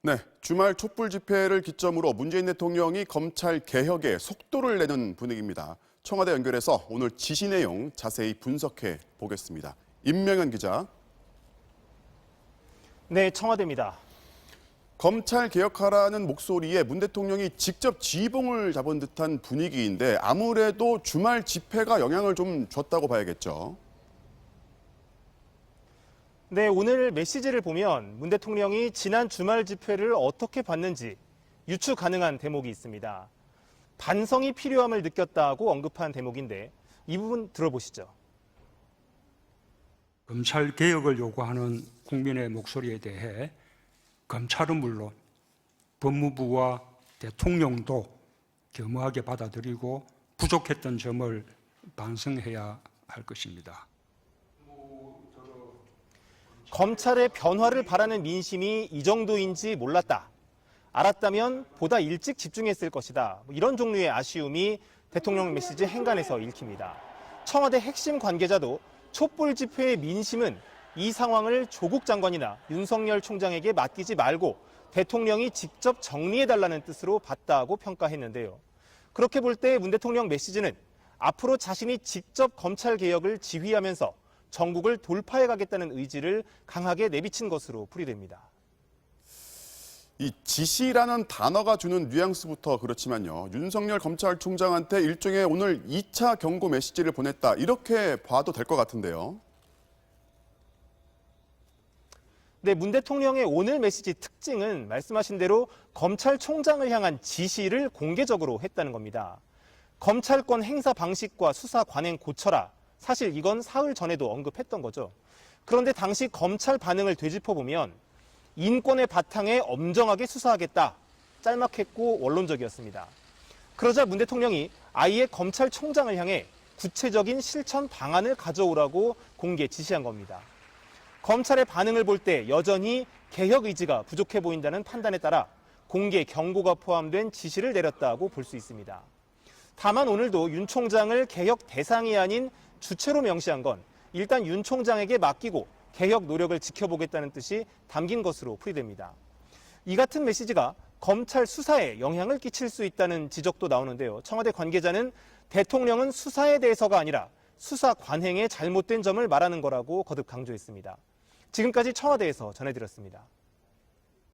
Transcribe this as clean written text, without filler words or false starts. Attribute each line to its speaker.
Speaker 1: 네, 주말 촛불 집회를 기점으로 문재인 대통령이 검찰 개혁에 속도를 내는 분위기입니다. 청와대 연결해서 오늘 지시 내용 자세히 분석해 보겠습니다. 임명현 기자.
Speaker 2: 네, 청와대입니다.
Speaker 1: 검찰 개혁하라는 목소리에 문 대통령이 직접 지휘봉을 잡은 듯한 분위기인데 아무래도 주말 집회가 영향을 좀 줬다고 봐야겠죠.
Speaker 2: 네, 오늘 메시지를 보면 문 대통령이 지난 주말 집회를 어떻게 봤는지 유추 가능한 대목이 있습니다. 반성이 필요함을 느꼈다고 언급한 대목인데 이 부분 들어보시죠.
Speaker 3: 검찰 개혁을 요구하는 국민의 목소리에 대해 검찰은 물론 법무부와 대통령도 겸허하게 받아들이고 부족했던 점을 반성해야 할 것입니다.
Speaker 2: 검찰의 변화를 바라는 민심이 이 정도인지 몰랐다. 알았다면 보다 일찍 집중했을 것이다. 이런 종류의 아쉬움이 대통령 메시지 행간에서 읽힙니다. 청와대 핵심 관계자도 촛불 집회의 민심은 이 상황을 조국 장관이나 윤석열 총장에게 맡기지 말고 대통령이 직접 정리해달라는 뜻으로 봤다고 평가했는데요. 그렇게 볼 때 문 대통령 메시지는 앞으로 자신이 직접 검찰 개혁을 지휘하면서 전국을 돌파해가겠다는 의지를 강하게 내비친 것으로 풀이됩니다.
Speaker 1: 이 지시라는 단어가 주는 뉘앙스부터 그렇지만요. 윤석열 검찰총장한테 일종의 오늘 2차 경고 메시지를 보냈다. 이렇게 봐도 될 것 같은데요.
Speaker 2: 네, 문 대통령의 오늘 메시지 특징은 말씀하신 대로 검찰총장을 향한 지시를 공개적으로 했다는 겁니다. 검찰권 행사 방식과 수사 관행 고쳐라. 사실 이건 사흘 전에도 언급했던 거죠. 그런데 당시 검찰 반응을 되짚어보면 인권의 바탕에 엄정하게 수사하겠다. 짤막했고 원론적이었습니다. 그러자 문 대통령이 아예 검찰총장을 향해 구체적인 실천 방안을 가져오라고 공개 지시한 겁니다. 검찰의 반응을 볼 때 여전히 개혁 의지가 부족해 보인다는 판단에 따라 공개 경고가 포함된 지시를 내렸다고 볼 수 있습니다. 다만 오늘도 윤 총장을 개혁 대상이 아닌 주체로 명시한 건 일단 윤 총장에게 맡기고 개혁 노력을 지켜보겠다는 뜻이 담긴 것으로 풀이됩니다. 이 같은 메시지가 검찰 수사에 영향을 끼칠 수 있다는 지적도 나오는데요. 청와대 관계자는 대통령은 수사에 대해서가 아니라 수사 관행에 잘못된 점을 말하는 거라고 거듭 강조했습니다. 지금까지 청와대에서 전해드렸습니다.